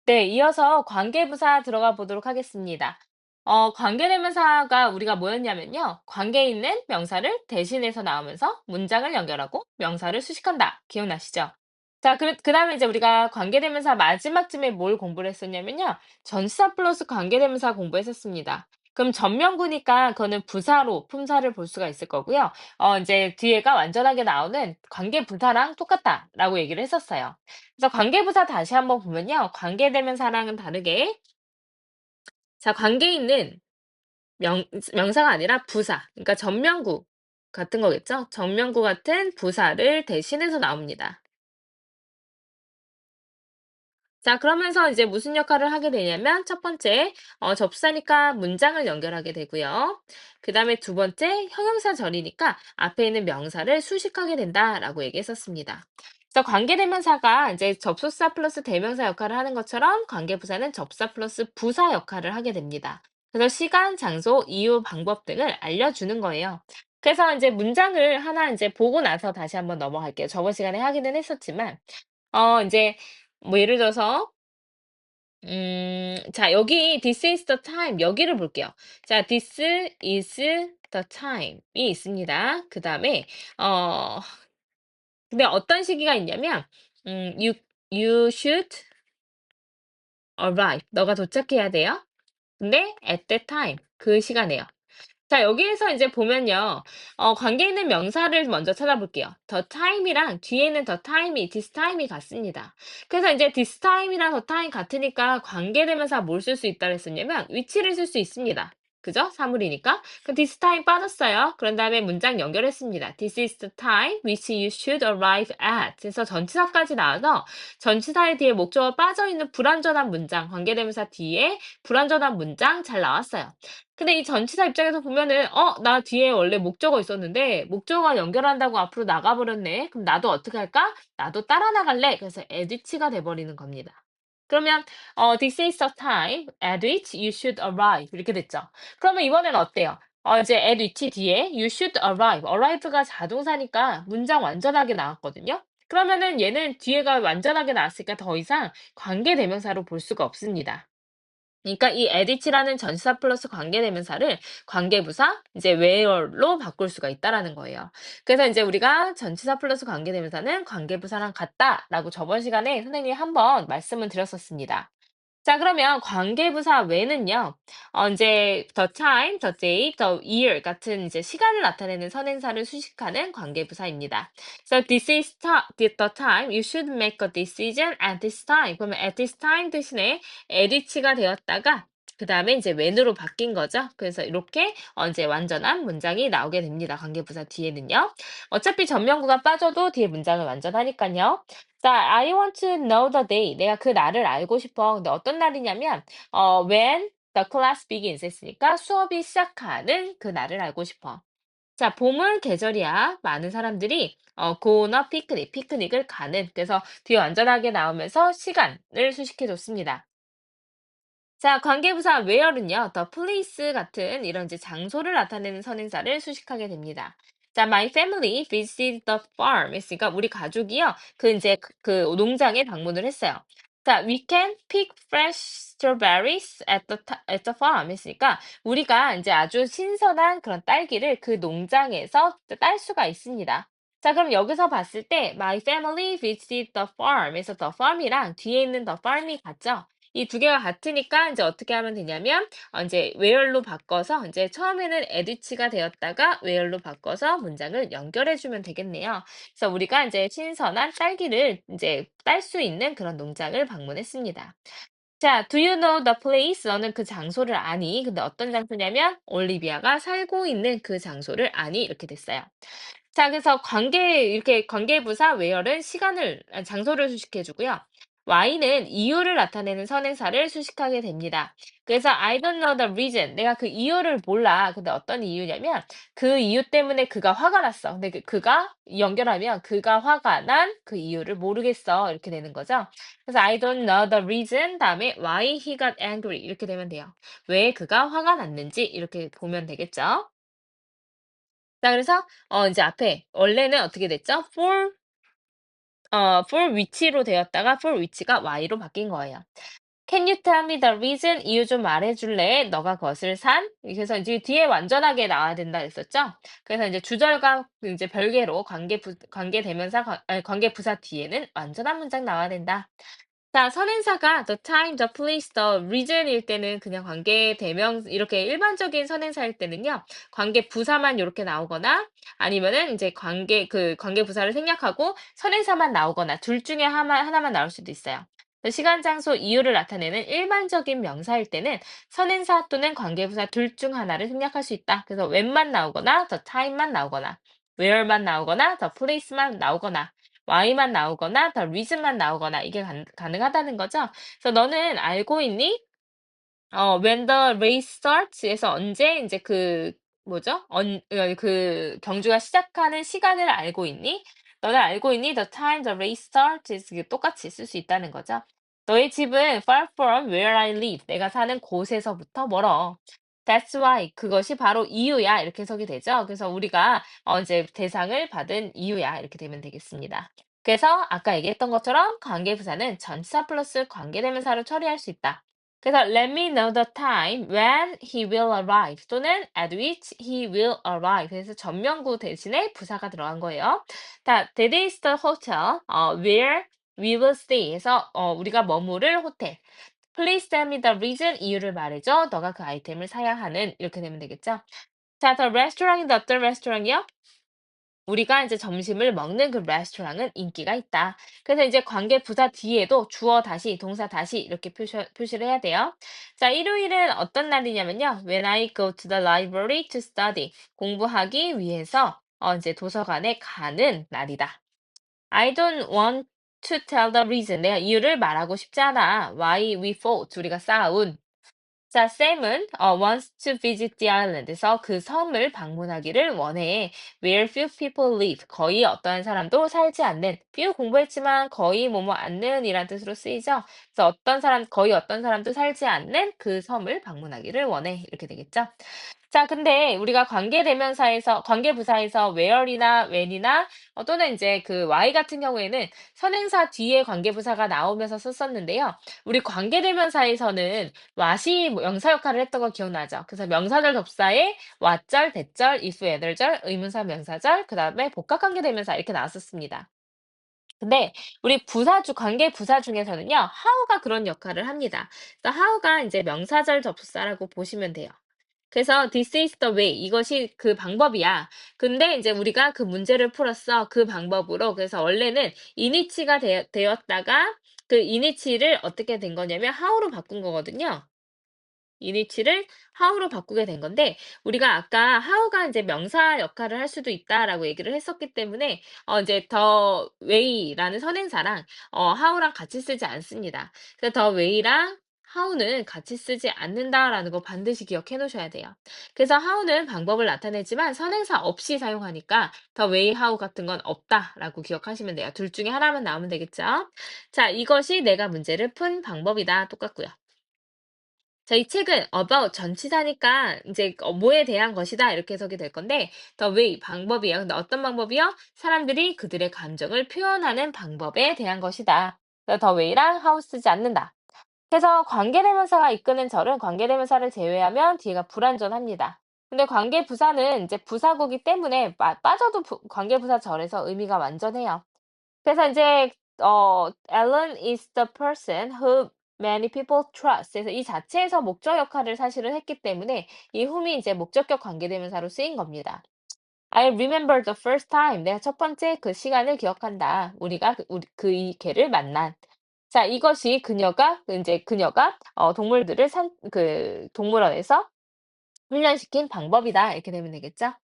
네, 이어서 관계부사 들어가 보도록 하겠습니다. 관계대명사가 우리가 뭐였냐면요. 관계에 있는 명사를 대신해서 나오면서 문장을 연결하고 명사를 수식한다. 기억나시죠? 자, 그다음에 이제 우리가 관계대명사 마지막쯤에 뭘 공부를 했었냐면요. 전치사 플러스 관계대명사 공부했었습니다. 그럼 전명구니까 그거는 부사로 품사를 볼 수가 있을 거고요. 이제 뒤에가 완전하게 나오는 관계부사랑 똑같다라고 얘기를 했었어요. 그래서 관계부사 다시 한번 보면요. 관계대명사랑은 다르게 자, 관계에 있는 명사가 아니라 부사, 그러니까 전명구 같은 거겠죠? 전명구 같은 부사를 대신해서 나옵니다. 자, 그러면서 이제 무슨 역할을 하게 되냐면 첫 번째, 접사니까 문장을 연결하게 되고요. 그다음에 두 번째, 형용사 절이니까 앞에 있는 명사를 수식하게 된다라고 얘기했었습니다. 그래서 관계대명사가 이제 접속사 플러스 대명사 역할을 하는 것처럼 관계부사는 접사 플러스 부사 역할을 하게 됩니다. 그래서 시간, 장소, 이유, 방법 등을 알려주는 거예요. 그래서 이제 문장을 하나 이제 보고 나서 다시 한번 넘어갈게요. 저번 시간에 하기는 했었지만, 이제 뭐 예를 들어서 자, 여기 this is the time 여기를 볼게요. 자, this is the time이 있습니다. 그다음에 어 근데 어떤 시기가 있냐면 you should arrive. 너가 도착해야 돼요. 근데 at that time 그 시간에요. 자, 여기에서 이제 보면요. 관계 있는 명사를 먼저 찾아볼게요. the time이랑 뒤에 있는 the time이 this time이 같습니다. 그래서 이제 this time이랑 the time 같으니까 관계대명사 뭘 쓸 수 있다 그랬었냐면 위치를 쓸 수 있습니다. 그죠? 사물이니까. 그럼 this time 빠졌어요. 그런 다음에 문장 연결했습니다. This is the time which you should arrive at. 그래서 전치사까지 나와서 전치사의 뒤에 목적어 빠져있는 불완전한 문장, 관계대명사 뒤에 불완전한 문장 잘 나왔어요. 근데 이 전치사 입장에서 보면은 나 뒤에 원래 목적어 있었는데 목적어가 연결한다고 앞으로 나가 버렸네. 그럼 나도 어떻게 할까? 나도 따라 나갈래. 그래서 에듀치가 돼 버리는 겁니다. 그러면 this is the time at which you should arrive 이렇게 됐죠. 그러면 이번에는 어때요? 이제 at which 뒤에 you should arrive. arrive가 자동사니까 문장 완전하게 나왔거든요. 그러면은 얘는 뒤에가 완전하게 나왔으니까 더 이상 관계 대명사로 볼 수가 없습니다. 그러니까 이 에디치라는 전치사 플러스 관계대명사를 관계부사 이제 where로 바꿀 수가 있다라는 거예요. 그래서 이제 우리가 전치사 플러스 관계대명사는 관계부사랑 같다라고 저번 시간에 선생님이 한번 말씀을 드렸었습니다. 자, 그러면 관계부사 외는요, 이제 the time, the day, the year 같은 이제 시간을 나타내는 선행사를 수식하는 관계부사입니다. So this is the time you should make a decision at this time. 그러면 at this time 대신에 at which가 되었다가 그 다음에 이제 when으로 바뀐 거죠. 그래서 이렇게 이제 완전한 문장이 나오게 됩니다. 관계부사 뒤에는요. 어차피 전명구가 빠져도 뒤에 문장은 완전하니까요. 자, I want to know the day. 내가 그 날을 알고 싶어. 근데 어떤 날이냐면, when the class begins 했으니까 수업이 시작하는 그 날을 알고 싶어. 자, 봄은 계절이야. 많은 사람들이 go on a picnic, 피크닉을 가는. 그래서 뒤에 완전하게 나오면서 시간을 수식해 줬습니다. 자, 관계부사 where는요, the place 같은 이런 이제 장소를 나타내는 선행사를 수식하게 됩니다. 자, my family visited the farm 했으니까 우리 가족이요, 그 이제 그 농장에 방문을 했어요. 자, we can pick fresh strawberries at the farm 했으니까 우리가 이제 아주 신선한 그런 딸기를 그 농장에서 딸 수가 있습니다. 자, 그럼 여기서 봤을 때 my family visited the farm에서 the farm이랑 뒤에 있는 the farm이 같죠? 이 두 개가 같으니까 이제 어떻게 하면 되냐면 이제 where로 바꿔서 이제 처음에는 ed치가 되었다가 where로 바꿔서 문장을 연결해 주면 되겠네요. 그래서 우리가 이제 신선한 딸기를 이제 딸 수 있는 그런 농장을 방문했습니다. 자, do you know the place? 너는 그 장소를 아니? 근데 어떤 장소냐면 올리비아가 살고 있는 그 장소를 아니? 이렇게 됐어요. 자, 그래서 이렇게 관계부사 where은 장소를 수식해 주고요. Y는 이유를 나타내는 선행사를 수식하게 됩니다. 그래서 I don't know the reason. 내가 그 이유를 몰라. 근데 어떤 이유냐면 그 이유 때문에 그가 화가 났어. 근데 그가 연결하면 그가 화가 난 그 이유를 모르겠어. 이렇게 되는 거죠. 그래서 I don't know the reason 다음에 why he got angry 이렇게 되면 돼요. 왜 그가 화가 났는지 이렇게 보면 되겠죠. 자, 그래서 이제 앞에 원래는 어떻게 됐죠? for which로 되었다가 for which가 y로 바뀐 거예요. Can you tell me the reason? 이유 좀 말해줄래? 너가 그것을 산? 그래서 이제 뒤에 완전하게 나와야 된다 했었죠? 그래서 이제 주절과 이제 별개로 관계 대명사, 관계 부사 뒤에는 완전한 문장 나와야 된다. 자, 선행사가 the time, the place, the reason일 때는 그냥 관계 대명 이렇게 일반적인 선행사일 때는요. 관계 부사만 이렇게 나오거나 아니면은 이제 관계 부사를 생략하고 선행사만 나오거나 둘 중에 하나만 나올 수도 있어요. 시간, 장소, 이유를 나타내는 일반적인 명사일 때는 선행사 또는 관계 부사 둘 중 하나를 생략할 수 있다. 그래서 when만 나오거나 the time만 나오거나 where만 나오거나 the place만 나오거나 Y만 나오거나 the reason만 나오거나 이게 가능하다는 거죠. 그래서 너는 알고 있니? when the race starts에서 언제 이제 그 뭐죠? 그 경주가 시작하는 시간을 알고 있니? 너는 알고 있니? The time the race starts 이게 똑같이 쓸 수 있다는 거죠. 너의 집은 far from where I live. 내가 사는 곳에서부터 멀어. That's why. 그것이 바로 이유야. 이렇게 해석이 되죠. 그래서 우리가 이제 대상을 받은 이유야. 이렇게 되면 되겠습니다. 그래서 아까 얘기했던 것처럼 관계부사는 전치사 플러스 관계대명사로 처리할 수 있다. 그래서 let me know the time when he will arrive 또는 at which he will arrive. 그래서 전명구 대신에 부사가 들어간 거예요. 자, that is the hotel where we will stay. 해서 우리가 머무를 호텔. Please tell me the reason. 이유를 말해줘. 너가 그 아이템을 사야 하는 이렇게 되면 되겠죠. 자, the restaurant인데 어떤 레스토랑이요? 우리가 이제 점심을 먹는 그 레스토랑은 인기가 있다. 그래서 이제 관계 부사 뒤에도 주어 다시, 동사 다시 이렇게 표시를 해야 돼요. 자, 일요일은 어떤 날이냐면요. When I go to the library to study. 공부하기 위해서 이제 도서관에 가는 날이다. I don't want to tell the reason. 내가 이유를 말하고 싶지 않아. Why we fought. 우리가 싸운. 자, 샘은 wants to visit the island에서 그 섬을 방문하기를 원해. Where few people live. 거의 어떠한 사람도 살지 않는. few 공부했지만 거의 뭐뭐 않는 이란 뜻으로 쓰이죠. 그래서 거의 어떤 사람도 살지 않는 그 섬을 방문하기를 원해. 이렇게 되겠죠. 자, 근데 우리가 관계부사에서 where이나 when이나 또는 이제 그 why 같은 경우에는 선행사 뒤에 관계부사가 나오면서 썼었는데요. 우리 관계대명사에서는 what이 명사 역할을 했던 거 기억나죠? 그래서 명사절 접사에 what절, 대절, if, whether절, 의문사, 명사절, 그 다음에 복합관계대명사 이렇게 나왔었습니다. 근데 우리 관계 부사 중에서는요, how가 그런 역할을 합니다. 그래서 how가 이제 명사절 접사라고 보시면 돼요. 그래서 this is the way 이것이 그 방법이야. 근데 이제 우리가 그 문제를 풀었어. 그 방법으로. 그래서 원래는 이니치가 되었다가 그 이니치를 어떻게 된 거냐면 how로 바꾼 거거든요. 이니치를 how로 바꾸게 된 건데 우리가 아까 how가 이제 명사 역할을 할 수도 있다라고 얘기를 했었기 때문에 이제 the way라는 선행사랑 how랑 같이 쓰지 않습니다. 그래서 the way랑 how는 같이 쓰지 않는다라는 거 반드시 기억해 놓으셔야 돼요. 그래서 how는 방법을 나타내지만 선행사 없이 사용하니까 the way, how 같은 건 없다라고 기억하시면 돼요. 둘 중에 하나만 나오면 되겠죠. 자, 이것이 내가 문제를 푼 방법이다. 똑같고요. 자, 이 책은 about 전치사니까 이제 뭐에 대한 것이다 이렇게 해석이 될 건데 the way 방법이에요. 근데 어떤 방법이요? 사람들이 그들의 감정을 표현하는 방법에 대한 것이다. 그래서 the way랑 how 쓰지 않는다. 그래서 관계대명사가 이끄는 절은 관계대명사를 제외하면 뒤가 불완전합니다. 근데 관계부사는 이제 부사구기 때문에 빠져도 관계부사 절에서 의미가 완전해요. 그래서 이제 Ellen is the person who many people trust. 그래서 이 자체에서 목적 역할을 사실은 했기 때문에 이 whom이 이제 목적격 관계대명사로 쓰인 겁니다. I remember the first time. 내가 첫 번째 그 시간을 기억한다. 우리가 이 개를 만난. 자, 이것이 그녀가 동물들을 동물원에서 훈련시킨 방법이다. 이렇게 되면 되겠죠?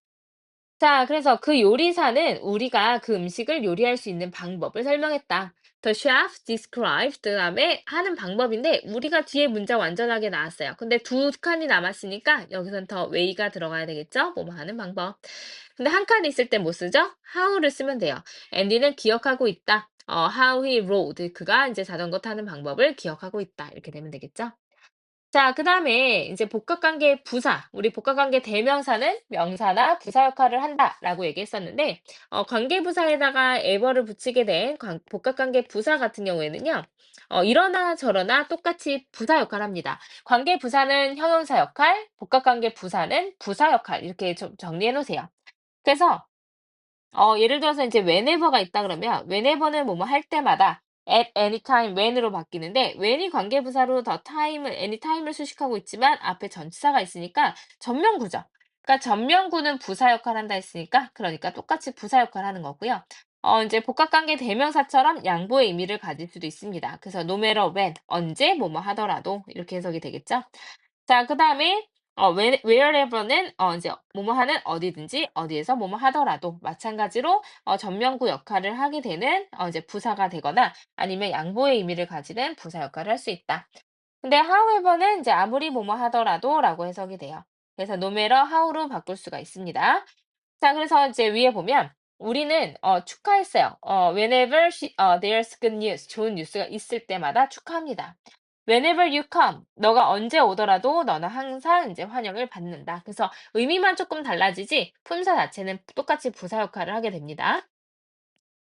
자, 그래서 그 요리사는 우리가 그 음식을 요리할 수 있는 방법을 설명했다. The chef described 그다음에 하는 방법인데 우리가 뒤에 문장 완전하게 나왔어요. 근데 두 칸이 남았으니까 여기선 더 way가 들어가야 되겠죠? 뭐뭐 하는 방법. 근데 한 칸 있을 때 뭐 쓰죠? how를 쓰면 돼요. 앤디는 기억하고 있다. how he rode. 그가 이제 자전거 타는 방법을 기억하고 있다. 이렇게 되면 되겠죠? 자, 그다음에 이제 복합관계 부사, 우리 복합관계 대명사는 명사나 부사 역할을 한다라고 얘기했었는데, 관계부사에다가 에버를 붙이게 된 복합관계 부사 같은 경우에는요, 이러나 저러나 똑같이 부사 역할을 합니다. 관계부사는 형용사 역할, 복합관계 부사는 부사 역할 이렇게 좀 정리해 놓으세요. 그래서 예를 들어서 이제 whenever가 있다 그러면 whenever는 뭐뭐 할 때마다 at any time when으로 바뀌는데 when이 관계부사로 the time을 anytime을 수식하고 있지만 앞에 전치사가 있으니까 전면구죠. 그러니까 전면구는 부사 역할을 한다 했으니까 그러니까 똑같이 부사 역할을 하는 거고요. 이제 복합관계 대명사처럼 양보의 의미를 가질 수도 있습니다. 그래서 no matter when 언제 뭐뭐 하더라도 이렇게 해석이 되겠죠. 자, 그다음에 wherever는 이제 뭐뭐 하는 어디든지 어디에서 뭐뭐 하더라도 마찬가지로 전면구 역할을 하게 되는 이제 부사가 되거나 아니면 양보의 의미를 가지는 부사 역할을 할 수 있다. 근데 however는 이제 아무리 뭐뭐 하더라도라고 해석이 돼요. 그래서 no matter how로 바꿀 수가 있습니다. 자, 그래서 이제 위에 보면 우리는 축하했어요. whenever there's good news, 좋은 뉴스가 있을 때마다 축하합니다. Whenever you come, 너가 언제 오더라도 너는 항상 이제 환영을 받는다. 그래서 의미만 조금 달라지지 품사 자체는 똑같이 부사 역할을 하게 됩니다.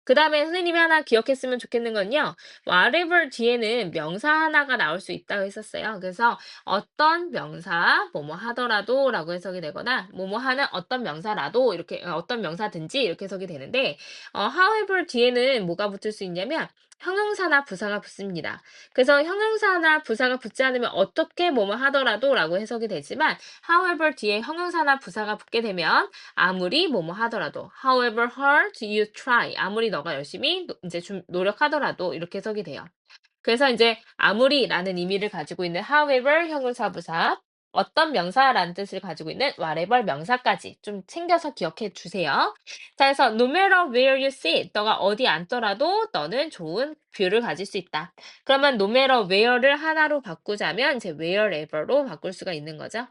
그다음에 선생님이 하나 기억했으면 좋겠는 건요. whatever 뒤에는 명사 하나가 나올 수 있다고 했었어요. 그래서 어떤 명사 뭐뭐 하더라도라고 해석이 되거나 뭐뭐 하는 어떤 명사라도 이렇게 어떤 명사든지 이렇게 해석이 되는데 however 뒤에는 뭐가 붙을 수 있냐면 형용사나 부사가 붙습니다. 그래서 형용사나 부사가 붙지 않으면 어떻게 뭐뭐 하더라도라고 해석이 되지만 however 뒤에 형용사나 부사가 붙게 되면 아무리 뭐뭐 하더라도 however hard you try 아무리 너가 열심히 이제 좀 노력하더라도 이렇게 해석이 돼요. 그래서 이제 아무리라는 의미를 가지고 있는 however 형용사 부사 어떤 명사라는 뜻을 가지고 있는 whatever 명사까지 좀 챙겨서 기억해 주세요. 자, 그래서 no matter where you sit 너가 어디 앉더라도 너는 좋은 뷰를 가질 수 있다. 그러면 no matter where를 하나로 바꾸자면 이제 wherever로 바꿀 수가 있는 거죠.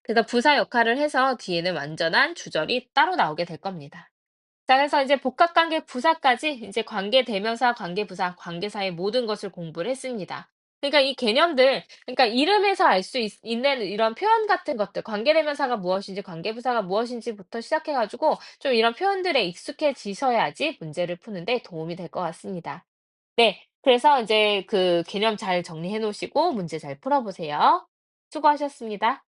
그래서 부사 역할을 해서 뒤에는 완전한 주절이 따로 나오게 될 겁니다. 자, 그래서 이제 복합관계 부사까지 이제 관계 대명사, 관계 부사, 관계사의 모든 것을 공부를 했습니다. 그러니까 이 개념들, 그러니까 이름에서 알 수 있는 이런 표현 같은 것들, 관계대명사가 무엇인지, 관계부사가 무엇인지부터 시작해가지고 좀 이런 표현들에 익숙해지셔야지 문제를 푸는데 도움이 될 것 같습니다. 네, 그래서 이제 그 개념 잘 정리해 놓으시고 문제 잘 풀어보세요. 수고하셨습니다.